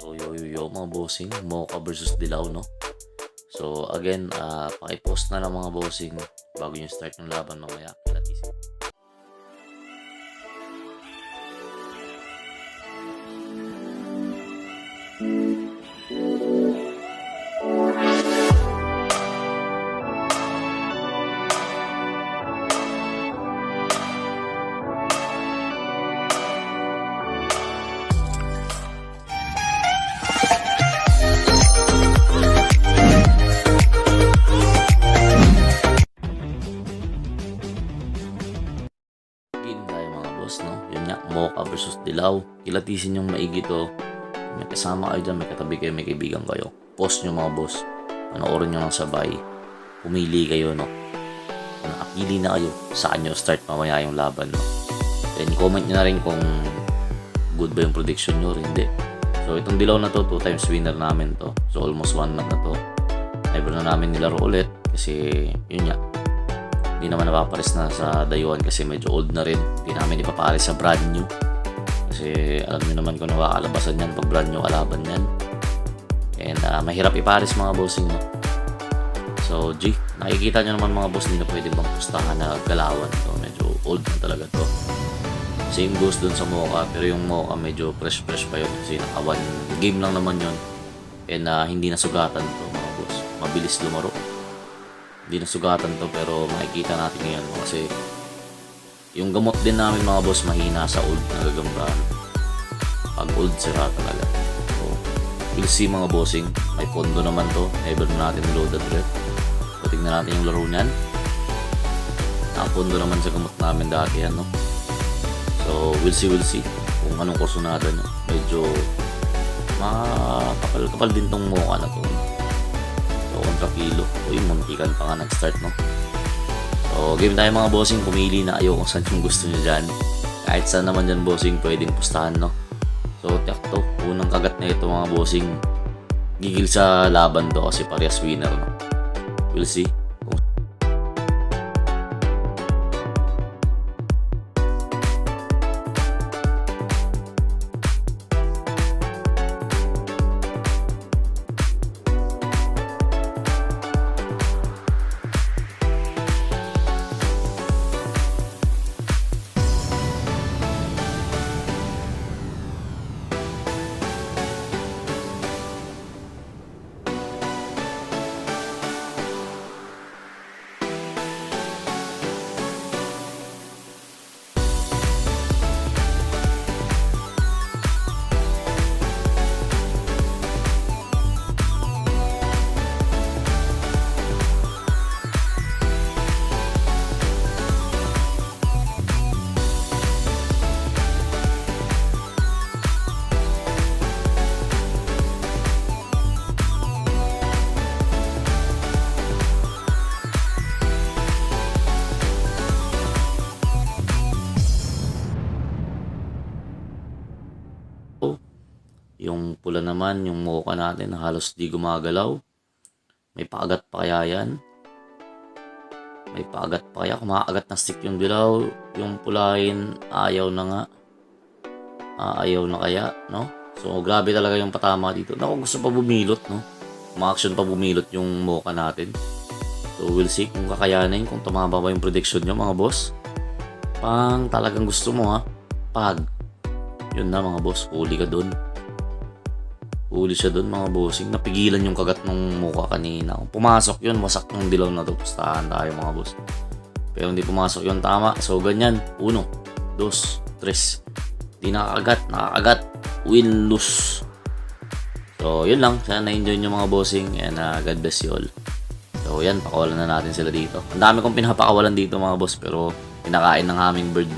So yo mga bossing, Mocha versus Dilaw, no? So again, paki-post na lang mga bossing bago yung start ng laban mamaya. Kilatisin. Game tayo mga boss, no? Yun nga, Mocha versus Dilaw. Kilatisin yung maigi to. May kasama kayo dyan, may katabi kayo, may kaibigan kayo. Post nyo mga boss. Panoorin nyo lang sabay. Pumili kayo, no? Nakapili na kayo, saan nyo start mamaya yung laban, no? Then comment nyo na rin kung good ba yung prediction nyo or hindi. So itong Dilaw na to, 2 times winner namin to. So almost 1 month na to. Never na namin nilaro ulit kasi yun nga, hindi naman napapares na sa dayuhan kasi medyo old na rin. Hindi namin ipapares sa brand new kasi alam nyo naman kung nakakalabasan yan pag brand new kalaban yan. And mahirap ipares mga bossing, no? So G, nakikita nyo naman mga boss, hindi na pwede bang pustahan na galawan to. Medyo old na talaga to. Same goes dun sa Mocha, pero yung Mocha medyo fresh pa yun kasi naka 1 game lang naman yun. And hindi nasugatan to mga boss, mabilis lumaro. Hindi nasugatan to pero makikita natin ngayon kasi yung gamot din namin mga boss mahina sa old na gagambahan. Pag old sira talaga. So, we'll see mga bossing. May pondo naman to. Never na natin loaded red. So, tignan natin yung laro niyan. Nakapondo naman sa gamot namin dati yan, no? So, we'll see kung anong kurso natin. Medyo makapal din tong Mocha na to. So, kontra kilo. Uy, muntikan pa nga nag-start, no? So, game tayo mga bossing. Pumili na kayo kung saan yung gusto nyo dyan. Kahit saan naman dyan bossing, pwedeng pustahan, no? So, tiyak to. Unang kagat na ito mga bossing. Gigil sa laban to kasi parehas winner, no? We'll see. Yung pula naman, yung Mocha natin halos di gumagalaw. May paagat pa kaya yan? May paagat pa kaya? Kumakagat na stick yung Dilaw. Yung pulahin, ayaw na nga. Ayaw na kaya, no? So, grabe talaga yung patama dito. Naku, gusto pa bumilot, no? Ma-action pa bumilot yung Mocha natin. So, we'll see kung kakayanin, kung tumama ba yung prediction nyo, mga boss. Pang talagang gusto mo, ha? Pag. Yun na, mga boss. Huli ka dun. Huli siya dun mga bossing. Napigilan yung kagat ng Mocha kanina. Kung pumasok yun, wasak yung Dilaw na to. Pustahan tayo mga boss. Pero hindi pumasok yun, tama. So ganyan. 1, 2, 3. Di nakakagat. Win, lose. So yun lang. Sana na-enjoy nyo mga bossing. And God bless you all. So yan, pakawalan na natin sila dito. Ang dami kong pinapakawalan dito mga boss. Pero pinakain ng hummingbird.